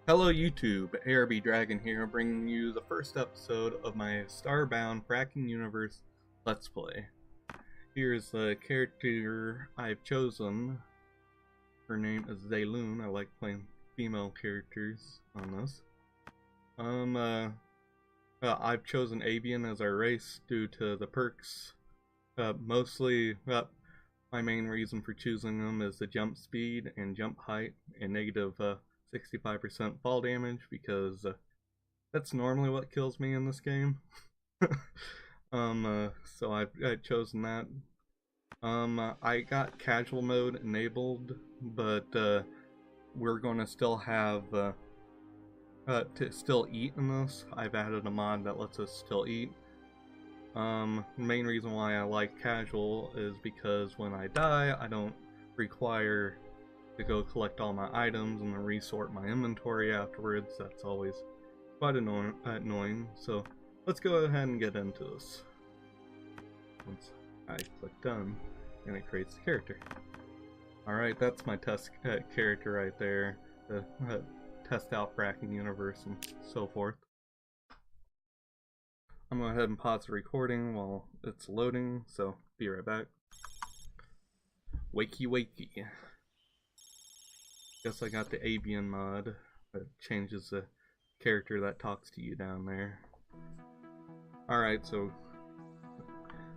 Hello YouTube, ARB Dragon here, bringing you the first episode of my Starbound Frackin Universe Let's Play. Here's the character I've chosen. Her name is Zayloon. I like playing female characters on this. I've chosen Avian as our race due to the perks. Mostly, my main reason for choosing them is the jump speed and jump height and negative 65% fall damage, because that's normally what kills me in this game. So I've chosen that. I got casual mode enabled, but we're going to still have to still eat in this. I've added a mod that lets us still eat. Main reason why I like casual is because when I die, I don't require to go collect all my items and then resort my inventory afterwards. That's always quite annoying. So let's go ahead and get into this. Once I click done, and it creates the character. Alright, that's my test character right there. The test out Frackin Universe and so forth. I'm going to go ahead and pause the recording while it's loading, so be right back. Wakey wakey. Guess I got the Avian mod that changes the character that talks to you down there. Alright, so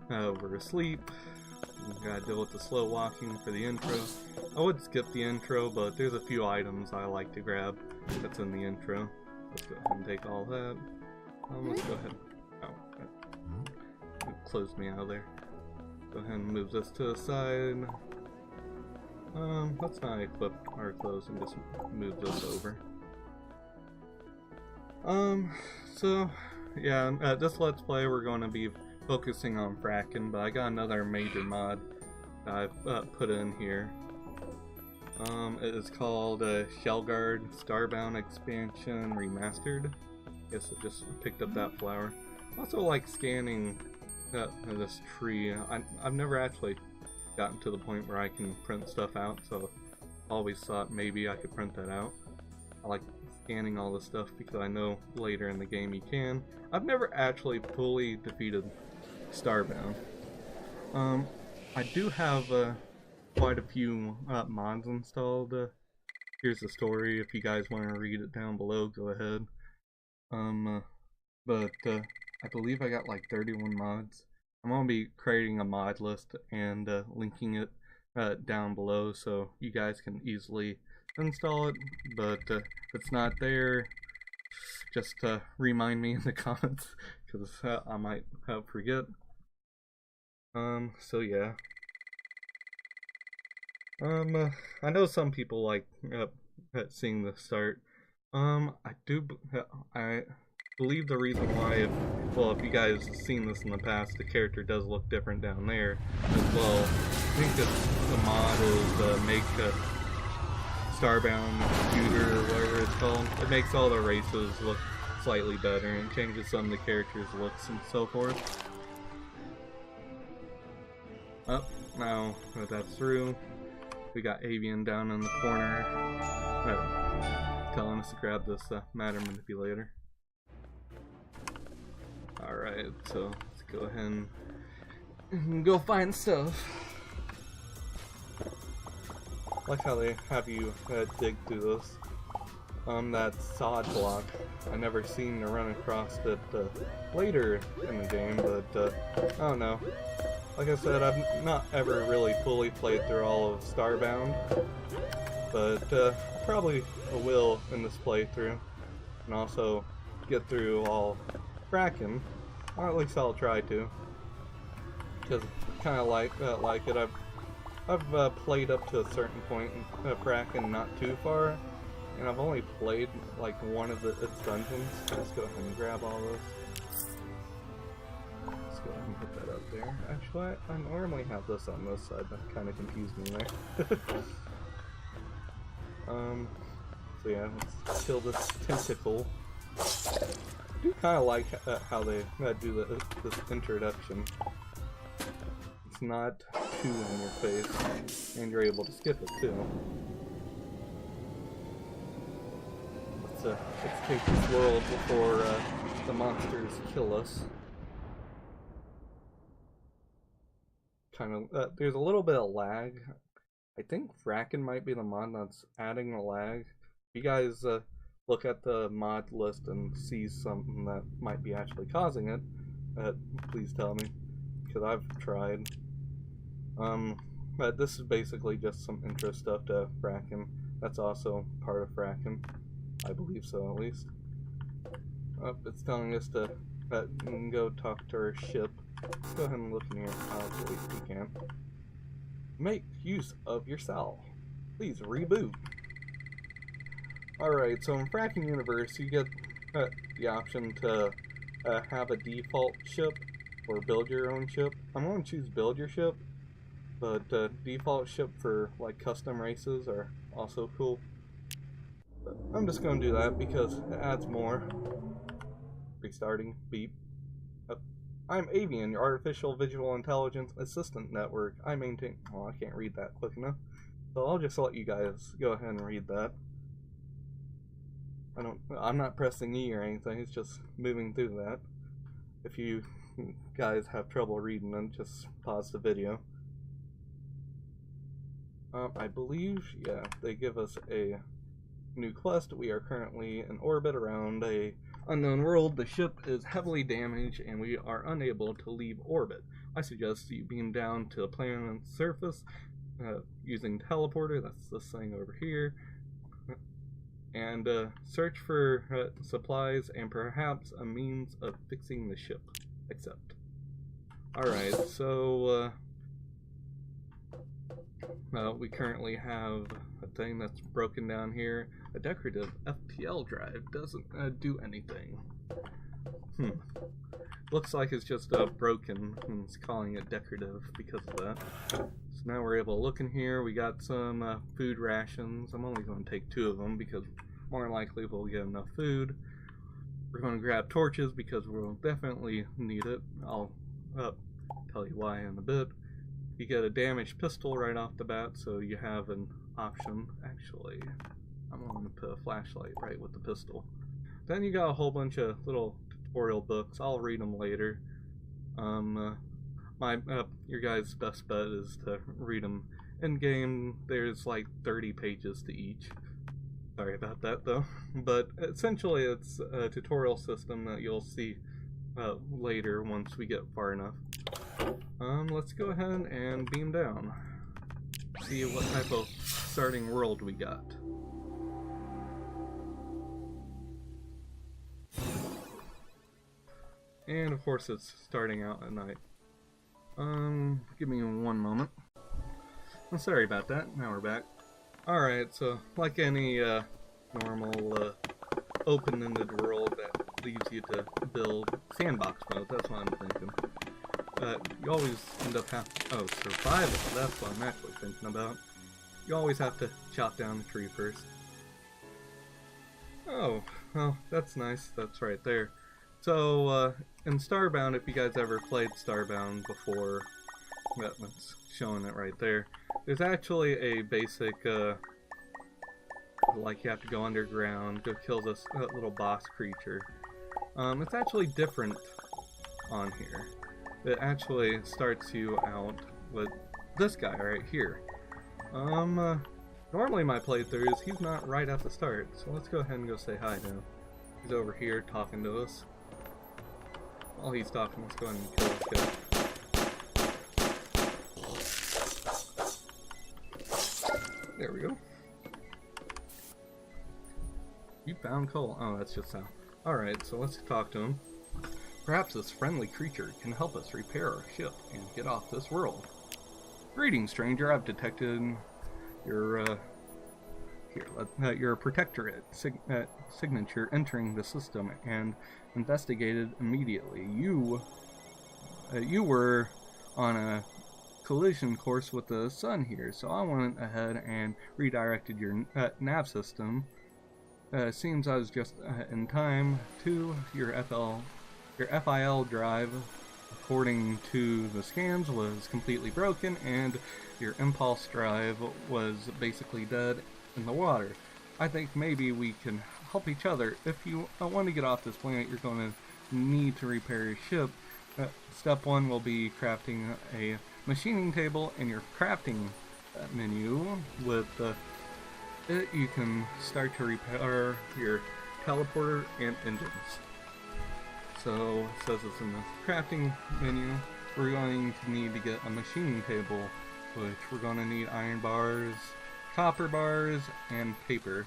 we're asleep. We gotta deal with the slow walking for the intro. I would skip the intro, but there's a few items I like to grab that's in the intro. Let's go ahead and take all that. Let's go ahead. Oh, it closed me out of there. Go ahead and move this to the side. Let's not equip our clothes and just move this over. So, yeah, this Let's Play we're going to be focusing on Frackin, but I got another major mod that I've put in here. It is called Shellguard Starbound Expansion Remastered. Guess I just picked up that flower. Also like scanning this tree. I've never actually gotten to the point where I can print stuff out, so I always thought maybe I could print that out. I like scanning all this stuff because I know later in the game you can. I've never actually fully defeated Starbound. I do have quite a few mods installed. Here's the story. If you guys want to read it down below, go ahead. But I believe I got like 31 mods. I'm going to be creating a mod list and linking it down below so you guys can easily install it, but if it's not there, just remind me in the comments, because I might forget. So yeah. I know some people like seeing the start. I believe the reason why, if you guys have seen this in the past, the character does look different down there as well. I think that the mod is make Starbound Computer, or whatever it's called. It makes all the races look slightly better and changes some of the characters' looks and so forth. Oh, now that that's through, we got Avian down in the corner telling us to grab this matter manipulator. Alright, so let's go ahead and go find stuff. I like how they have you dig through this. That sod block, I never seem to run across it later in the game, but I don't know. Like I said, I've not ever really fully played through all of Starbound, but probably will in this playthrough, and also get through all Frackin, or at least I'll try to, because I kind of like it. I've played up to a certain point in Frackin, not too far, and I've only played like one of its dungeons. Let's go ahead and grab all this. Let's go ahead and put that up there. Actually, I normally have this on this side. That kind of confused me there. So yeah, let's kill this tentacle. I do kind of like how they do this introduction. It's not too in your face, and you're able to skip it too. let's take this world before the monsters kill us. There's a little bit of lag. I think Frackin might be the mod that's adding the lag. If you guys look at the mod list and see something that might be actually causing it, please tell me, because I've tried. But this is basically just some intro stuff to Frackin. That's also part of Frackin. I believe so, at least. It's telling us to go talk to our ship. Let's go ahead and look in here as least we can. Make use of your cell. Please reboot. Alright, so in Frackin Universe, you get the option to have a default ship or build your own ship. I'm going to choose build your ship, but default ship for like custom races are also cool. But I'm just going to do that because it adds more. Restarting. Beep. I'm Avian, your artificial visual intelligence assistant network. I maintain. Oh, I can't read that quick enough. So I'll just let you guys go ahead and read that. I'm not pressing E or anything, it's just moving through that. If you guys have trouble reading them, just pause the video. I believe, yeah, they give us a new quest. We are currently in orbit around a unknown world. The ship is heavily damaged and we are unable to leave orbit. I suggest you beam down to the planet's surface using teleporter, that's this thing over here, and search for supplies and perhaps a means of fixing the ship. Accept. Alright, so we currently have a thing that's broken down here. A decorative FTL drive doesn't do anything. Looks like it's just broken, and it's calling it decorative because of that. So now we're able to look in here. We got some food rations. I'm only going to take 2 of them because more than likely we'll get enough food. We're going to grab torches because we'll definitely need it. I'll tell you why in a bit. You get a damaged pistol right off the bat, so you have an option. Actually, I'm going to put a flashlight right with the pistol. Then you got a whole bunch of little tutorial books. I'll read them later. Your guys' best bet is to read them in game. There's like 30 pages to each. Sorry about that though. But essentially, it's a tutorial system that you'll see later once we get far enough. Let's go ahead and beam down. See what type of starting world we got. And of course it's starting out at night. Give me 1 moment. I'm sorry about that, now we're back. Alright, so like any normal open-ended world that leaves you to build sandbox mode, that's what I'm thinking. You always end up having to, survival, that's what I'm actually thinking about. You always have to chop down the tree first. Oh, well, that's nice, that's right there. So, in Starbound, if you guys ever played Starbound before, that's showing it right there, there's actually a basic, like you have to go underground, go kill this little boss creature. It's actually different on here. It actually starts you out with this guy right here. Normally my playthroughs, he's not right at the start, so let's go ahead and go say hi to him. He's over here talking to us. While he's talking, let's go ahead and kill this guy. There we go. You found coal. Oh, that's just how. Alright, so let's talk to him. Perhaps this friendly creature can help us repair our ship and get off this world. Greetings, stranger. I've detected your your protectorate signature entering the system and investigated immediately. You were on a collision course with the sun here, so I went ahead and redirected your nav system. Seems I was just in time to your FIL drive, according to the scans, was completely broken, and your impulse drive was basically dead in the water. I think maybe we can help each other. If you want to get off this planet, you're going to need to repair your ship. Step 1 will be crafting a machining table, and your crafting menu with it you can start to repair your teleporter and engines. So it says it's in the crafting menu. We're going to need to get a machining table, which we're going to need iron bars, copper bars, and paper.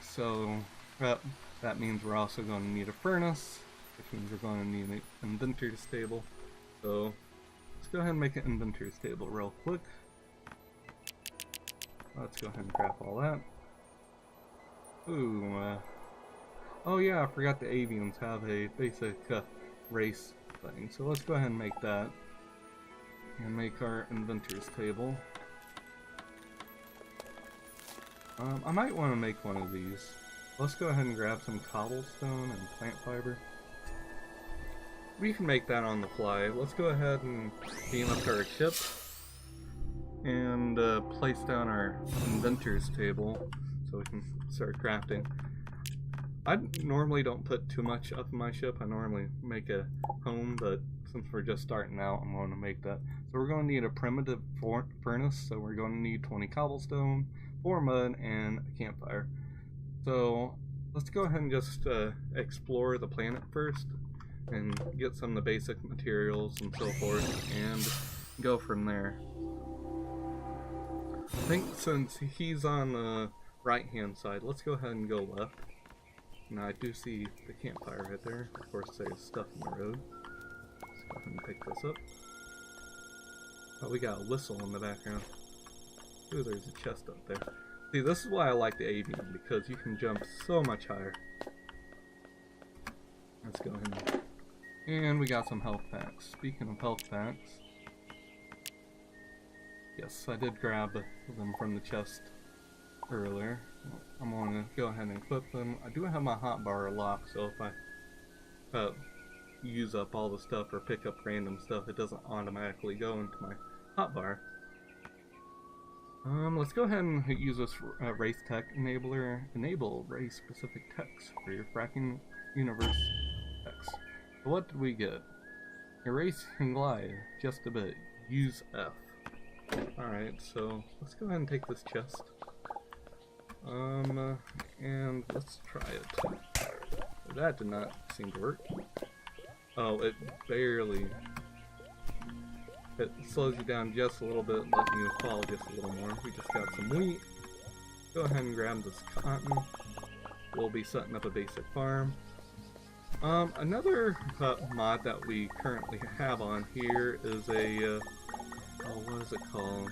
So that means we're also going to need a furnace, which means we're going to need an inventor's table. So let's go ahead and make an inventor's table real quick. Let's go ahead and craft all that. Ooh, oh yeah, I forgot the avians have a basic race thing. So let's go ahead and make that. And make our inventor's table. I might want to make one of these. Let's go ahead and grab some cobblestone and plant fiber. We can make that on the fly. Let's go ahead and beam up our ship and place down our inventor's table so we can start crafting. I normally don't put too much up in my ship. I normally make a home, but since we're just starting out, I'm going to make that. So we're going to need a primitive furnace, so we're going to need 20 cobblestone, 4 mud, and a campfire. So let's go ahead and just explore the planet first and get some of the basic materials and so forth and go from there. I think since he's on the right hand side, let's go ahead and go left. Now I do see the campfire right there. Of course there's stuff in the road. Let's go ahead and pick this up. Oh, we got a whistle in the background. Ooh, there's a chest up there. See, this is why I like the avian, because you can jump so much higher. Let's go ahead and we got some health packs. Speaking of health packs, yes, I did grab them from the chest earlier. I'm going to go ahead and equip them. I do have my hotbar locked, so if I use up all the stuff or pick up random stuff, it doesn't automatically go into my hotbar. Let's go ahead and use this race tech enabler. Enable race specific text for your Frackin Universe text. So what did we get? Your race can glide just a bit. Use F. Alright, so let's go ahead and take this chest. And let's try it. That did not seem to work. Oh, it barely. It slows you down just a little bit, letting you fall just a little more. We just got some wheat. Go ahead and grab this cotton. We'll be setting up a basic farm. Another mod that we currently have on here is a, oh, what is it called?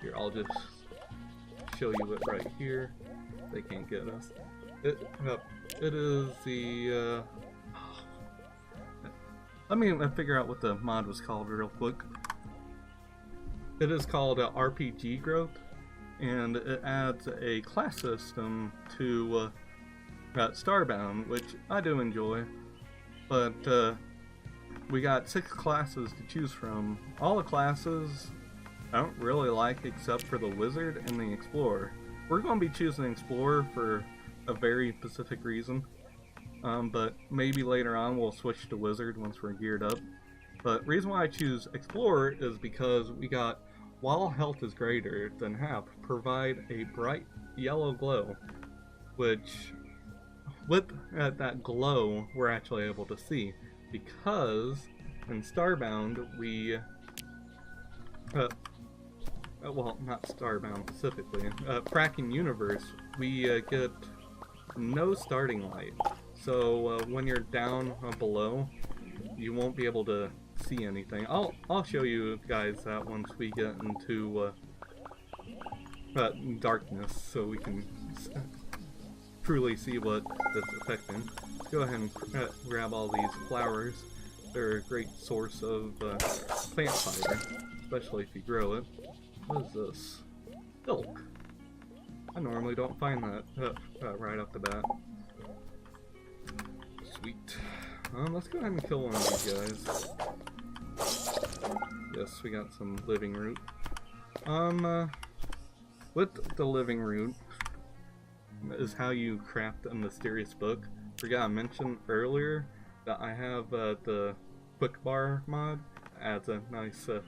Here, I'll just show you it right here. They can't get us. It is the, let me figure out what the mod was called real quick. It is called RPG Growth, and it adds a class system to Starbound, which I do enjoy. But we got 6 classes to choose from. All the classes I don't really like except for the Wizard and the Explorer. We're going to be choosing Explorer for a very specific reason. But maybe later on we'll switch to Wizard once we're geared up. But reason why I choose Explorer is because we got, while health is greater than half, provide a bright yellow glow, which with that glow we're actually able to see, because in Starbound we well, not Starbound specifically, Frackin Universe, we get no starting light. So when you're down below, you won't be able to see anything. I'll show you guys that once we get into darkness, so we can truly see what it's affecting. Go ahead and grab all these flowers. They're a great source of plant fiber, especially if you grow it. What is this? Silk. I normally don't find that right off the bat. Sweet. Let's go ahead and kill one of these guys. Yes, we got some living root. with the living root is how you craft a mysterious book. Forgot to mention earlier that I have the quick bar mod. Adds a nice a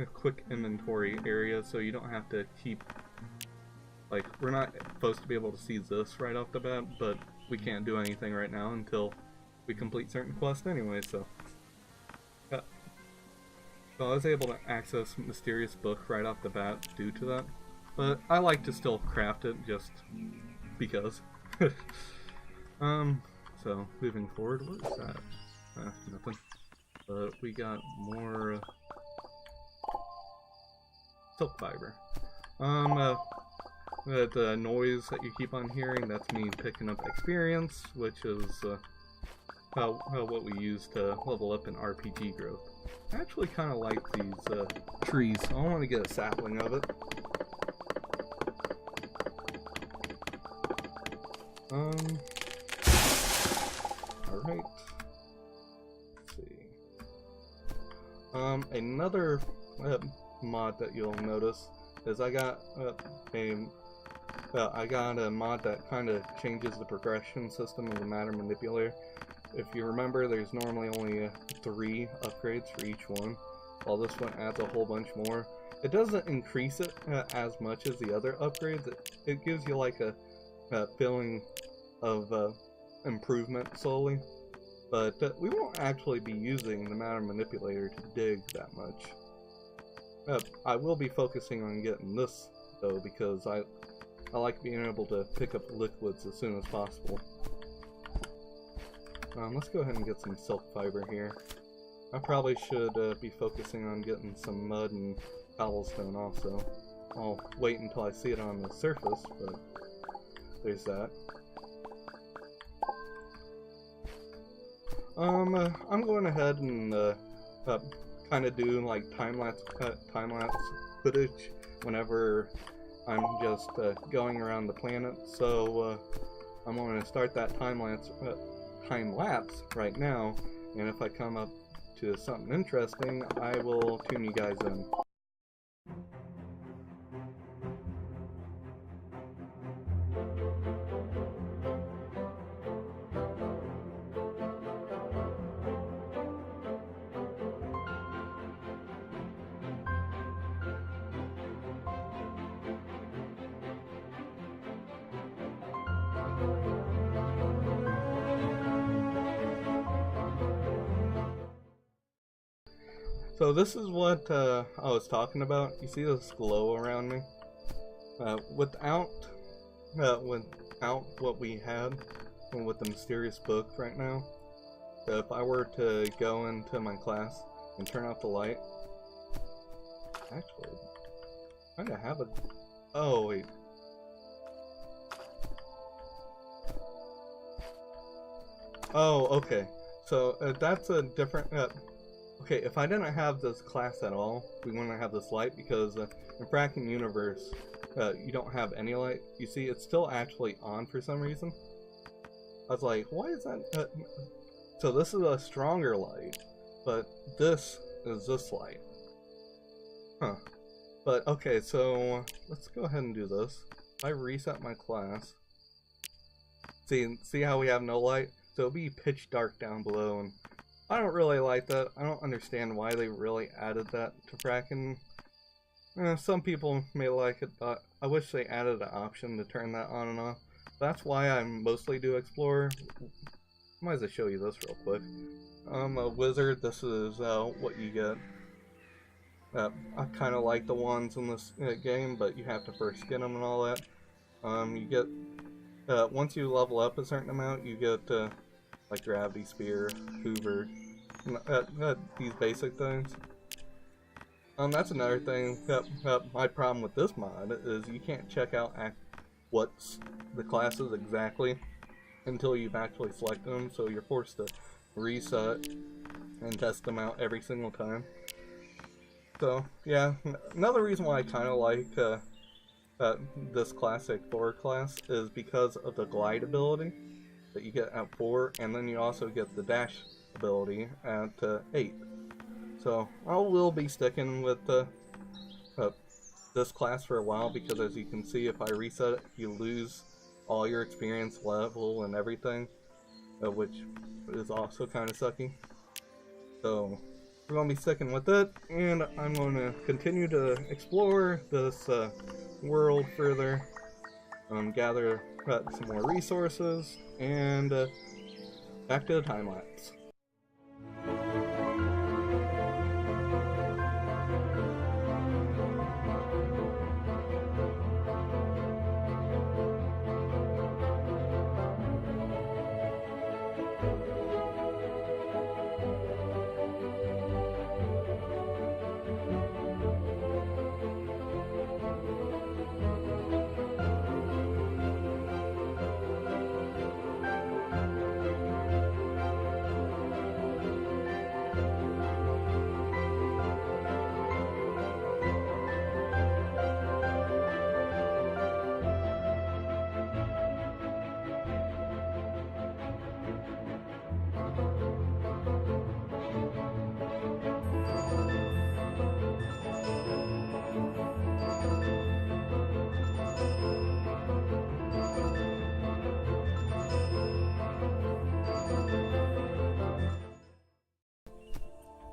quick inventory area, so you don't have to keep, like, we're not supposed to be able to see this right off the bat, but we can't do anything right now until we complete certain quests anyway, so I was able to access Mysterious Book right off the bat due to that, but I like to still craft it just because. So moving forward, what is that? Nothing. But we got more silk fiber. The noise that you keep on hearing, that's me picking up experience, which is what we use to level up in RPG growth. I actually kind of like these trees, so I want to get a sapling of it. Alright. Let's see. Another mod that you'll notice is I got a mod that kind of changes the progression system of the matter manipulator. If you remember, there's normally only 3 upgrades for each one, while this one adds a whole bunch more. It doesn't increase it as much as the other upgrades. It gives you like a feeling of improvement slowly, but we won't actually be using the matter manipulator to dig that much. I will be focusing on getting this though, because I like being able to pick up liquids as soon as possible. Let's go ahead and get some silk fiber here. I probably should be focusing on getting some mud and cobblestone also. I'll wait until I see it on the surface, but there's that. I'm going ahead and kind of do like time-lapse footage whenever I'm just going around the planet. So I'm going to start that time-lapse right now, and if I come up to something interesting, I will tune you guys in. So this is what I was talking about. You see this glow around me? Without what we had with the mysterious book right now, if I were to go into my class and turn off the light, actually, I kind of have a. Oh wait. Oh, okay. So that's a different. Okay, if I didn't have this class at all, we wouldn't have this light, because in Frackin Universe, you don't have any light. You see, it's still actually on for some reason. I was like, why is that? So this is a stronger light, but this is this light. Huh. But okay, so let's go ahead and do this. If I reset my class, see how we have no light? So it'll be pitch dark down below, and I don't really like that. I don't understand why they really added that to Frackin. Some people may like it, but I wish they added an option to turn that on and off. That's why I mostly do Explorer. Might as well show you this real quick. A wizard, this is what you get. I kind of like the ones in this game, but you have to first get them and all that. You get, once you level up a certain amount, you get like Gravity Spear, Hoover, these basic things. That's another thing. My problem with this mod is you can't check out what's the classes exactly until you've actually selected them, so you're forced to reset and test them out every single time. So yeah, another reason why I kind of like this classic 4 class is because of the glide ability that you get at 4, and then you also get the dash ability at 8. So I will be sticking with this class for a while, because as you can see, if I reset it, you lose all your experience level and everything, which is also kind of sucky. So we're going to be sticking with it, and I'm going to continue to explore this world further, gather some more resources, and back to the time lapse.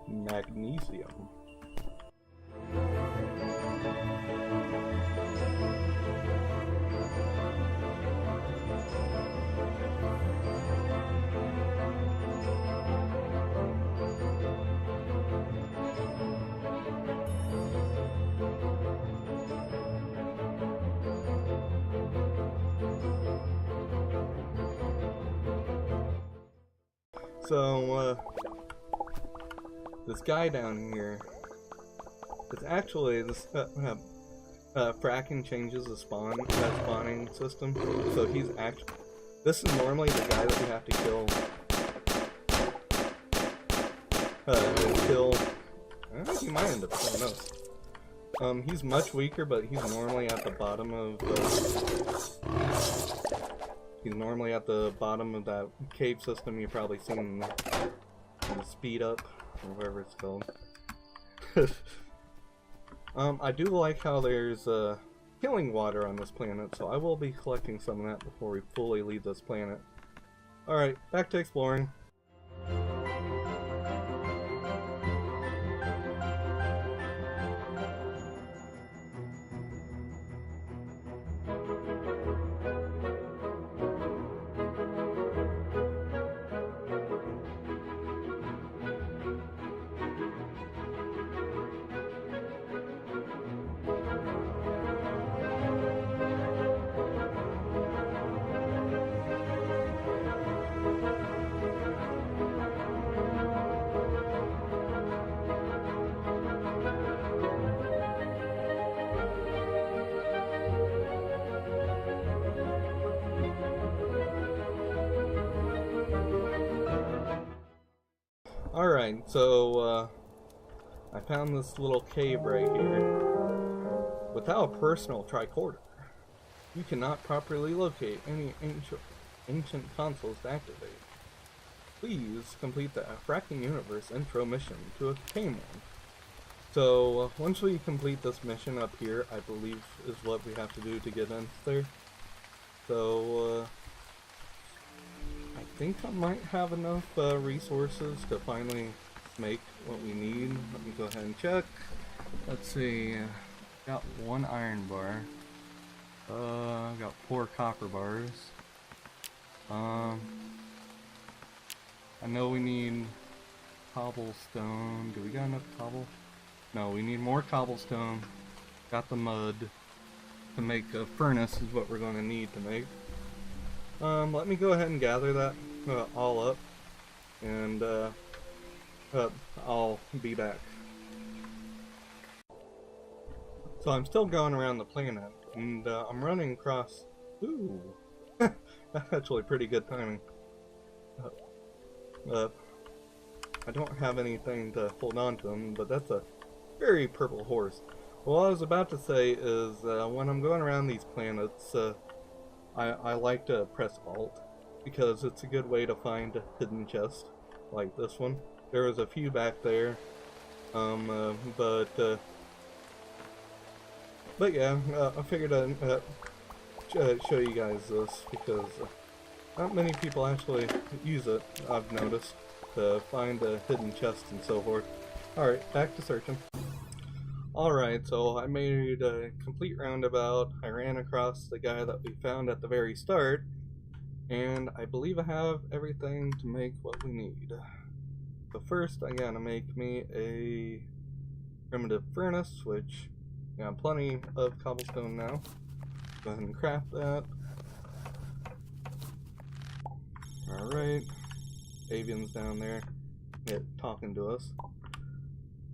Magnesium. So, this guy down here, it's actually, this Frackin changes the spawning system, so he's actually, this is normally the guy that we have to kill, I think he might end up killing us. He's much weaker, but he's normally at the bottom of that cave system you've probably seen, the speed up, or whatever it's called. I do like how there's healing water on this planet, so I will be collecting some of that before we fully leave this planet. Alright, back to exploring. Alright, so I found this little cave right here. Without a personal tricorder, you cannot properly locate any ancient consoles to activate. Please complete the Frackin Universe intro mission to obtain one. So once we complete this mission up here, I believe is what we have to do to get in there. So I think I might have enough resources to finally make what we need. Let me go ahead and check. Let's see. Got 1 iron bar. Got 4 copper bars. I know we need cobblestone. Do we got enough cobble? No, we need more cobblestone. Got the mud. To make a furnace is what we're going to need to make. Let me go ahead and gather that all up, and I'll be back. So I'm still going around the planet, and I'm running across... Ooh! That's actually pretty good timing. I don't have anything to hold on to him, but that's a very purple horse. What I was about to say is, when I'm going around these planets, I like to press Alt, because it's a good way to find a hidden chest, like this one. There was a few back there, but But yeah, I figured I'd show you guys this because not many people actually use it, I've noticed, to find a hidden chest and so forth. Alright, back to searching. Alright, so I made a complete roundabout. I ran across the guy that we found at the very start, and I believe I have everything to make what we need. But first, I gotta make me a primitive furnace, which I got plenty of cobblestone now. Go ahead and craft that. Alright. Avian's down there. Yeah, talking to us.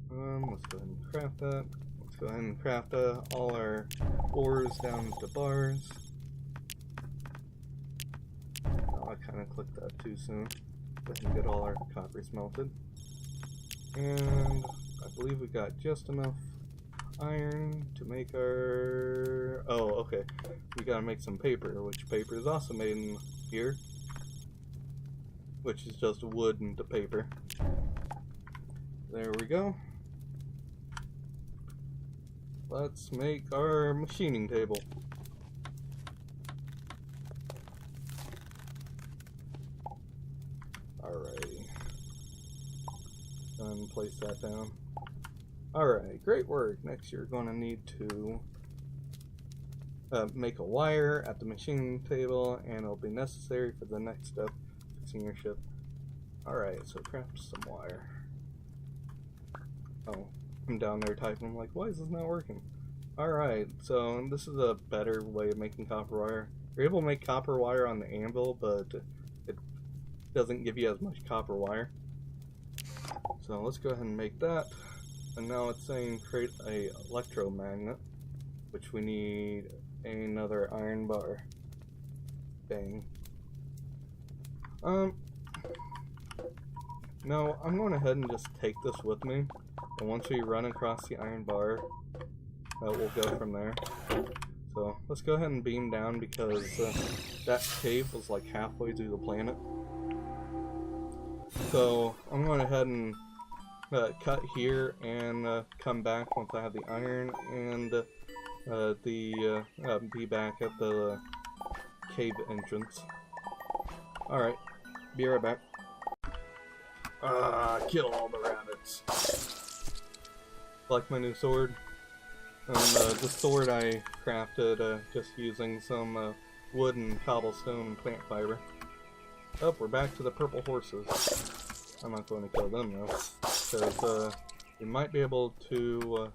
Let's go ahead and craft that. Let's go ahead and craft all our ores down to bars. Oh, I kind of clicked that too soon. Go ahead and get all our copper smelted. And I believe we got just enough iron to make our... Oh, okay. We gotta make some paper, which paper is also made in here. Which is just wood into paper. There we go. Let's make our machining table. Alrighty. Go ahead and place that down. Alright, great work. Next you're going to need to make a wire at the machining table, and it'll be necessary for the next step, fixing your ship. Alright, so craft some wire. Oh, I'm down there typing, I'm like, why is this not working? Alright, so this is a better way of making copper wire. You're able to make copper wire on the anvil, but it doesn't give you as much copper wire. So let's go ahead and make that. And now it's saying create a electromagnet, which we need another iron bar. Dang. No, I'm going ahead and just take this with me. And once we run across the iron bar, we'll go from there. So let's go ahead and beam down because that cave was like halfway through the planet. So I'm going ahead and cut here and come back once I have the iron and be back at the cave entrance. Alright, be right back. Kill all the rabbits. Like my new sword. The sword I crafted just using some wood and cobblestone and plant fiber. Oh, we're back to the purple horses. I'm not going to kill them though, because we might be able to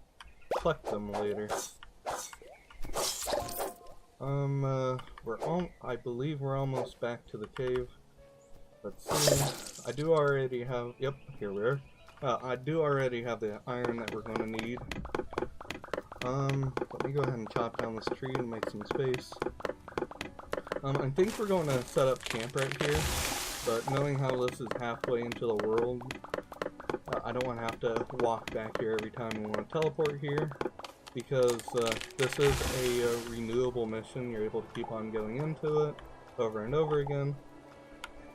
collect them later. I believe we're almost back to the cave. Let's see. I do already have. Yep, here we are. I do already have the iron that we're going to need. Let me go ahead and chop down this tree and make some space. I think we're going to set up camp right here, but knowing how this is halfway into the world, I don't want to have to walk back here every time we want to teleport here, because this is a renewable mission. You're able to keep on going into it over and over again,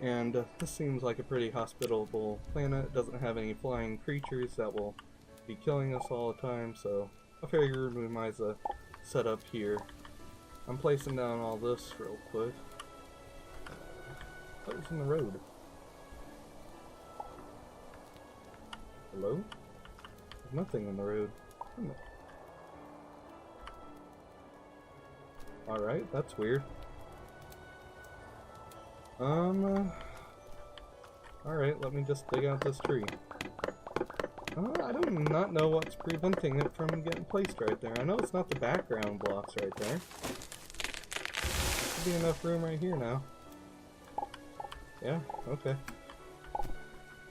and this seems like a pretty hospitable planet. It doesn't have any flying creatures that will be killing us all the time, so I figured we might as well set up here. I'm placing down all this real quick. What was in the road? Hello? There's nothing in the road. Alright, that's weird. Alright, let me just dig out this tree. I do not know what's preventing it from getting placed right there. I know it's not the background blocks right there. Should be enough room right here now. Yeah, okay.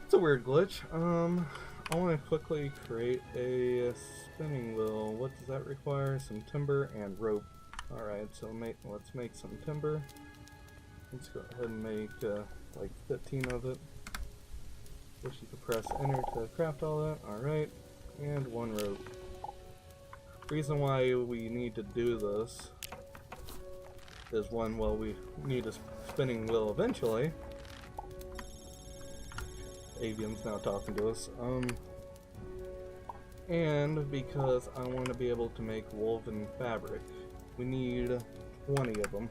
It's a weird glitch. I want to quickly create a spinning wheel. What does that require? Some timber and rope. Alright, so let's make some timber. Let's go ahead and make like 15 of it. Wish you could press enter to craft all that. Alright, and one rope. Reason why we need to do this is one, well, we need a spinning wheel eventually. Avian's now talking to us. And because I want to be able to make woven fabric, we need 20 of them.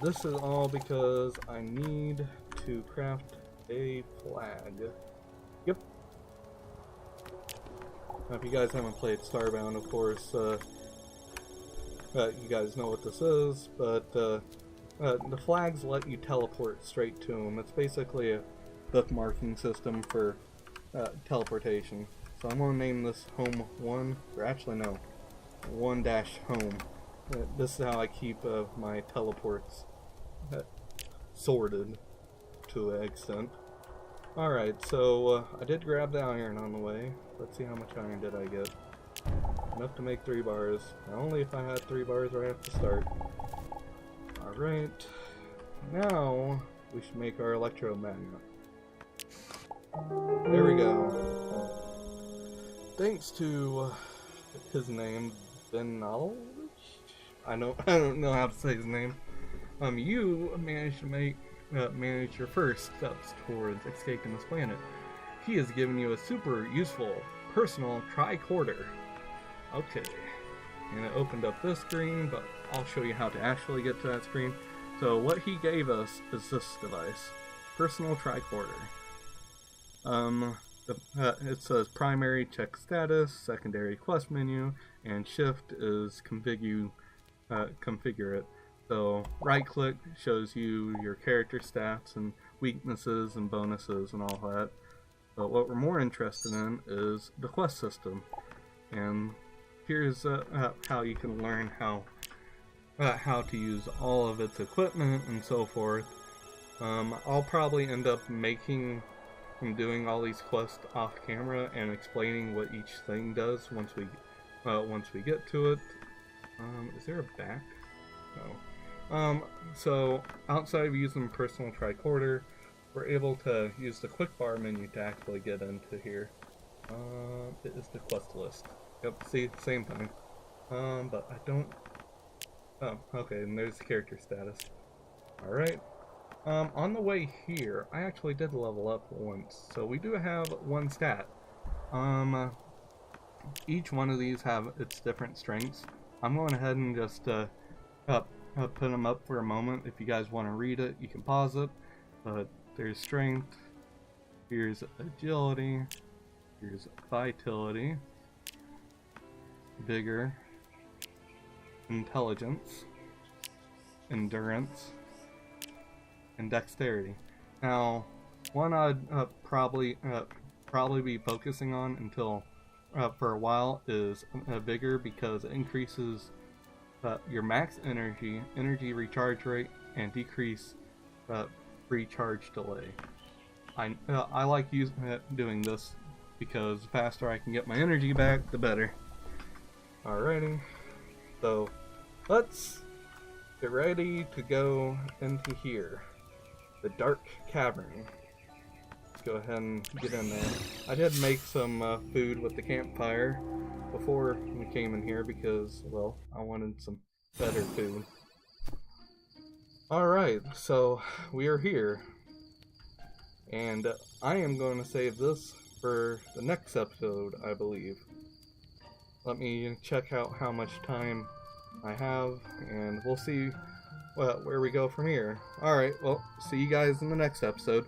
This is all because I need to craft a flag. Yep. Now, if you guys haven't played Starbound, of course, you guys know what this is, but the flags let you teleport straight to them. It's basically a bookmarking system for teleportation. So I'm going to name this Home 1, or actually no, 1-Home. This is how I keep my teleports sorted to an extent. Alright, so I did grab the iron on the way. Let's see how much iron did I get. Enough to make 3 bars. Now, only if I had 3 bars right at the start. Alright, now we should make our electromagnet. There we go. Thanks to his name, Benalovich? I don't know how to say his name. You managed to manage your first steps towards escaping this planet. He has given you a super useful personal tricorder. Okay, and it opened up this screen, but I'll show you how to actually get to that screen. So what he gave us is this device, personal tricorder. It says primary, check status, secondary, quest menu, and shift is configure it. So right click shows you your character stats and weaknesses and bonuses and all that. But what we're more interested in is the quest system. And here's how you can learn how to use all of its equipment and so forth. I'll probably end up making and doing all these quests off camera and explaining what each thing does once we get to it. Is there a back? No. So outside of using personal tricorder, we're able to use the quick bar menu to actually get into here. It is the quest list. Yep, see, same thing. But I don't... Oh, okay, and there's the character status. Alright. On the way here, I actually did level up once, so we do have 1 stat. Each one of these have its different strengths. I'm going ahead and just put them up for a moment. If you guys want to read it, you can pause it. But there's strength, here's agility, here's vitality, vigor, intelligence, endurance, and dexterity. Now, one I'd probably be focusing on until for a while is vigor, because it increases your max energy recharge rate, and decrease recharge delay. I like doing this because the faster I can get my energy back, the better. Alrighty, so let's get ready to go into here, the dark cavern. Let's go ahead and get in there. I did make some food with the campfire before we came in here because, well, I wanted some better food. Alright, so we are here, and I am going to save this for the next episode, I believe. Let me check out how much time I have, and we'll see where we go from here. Alright, well, see you guys in the next episode.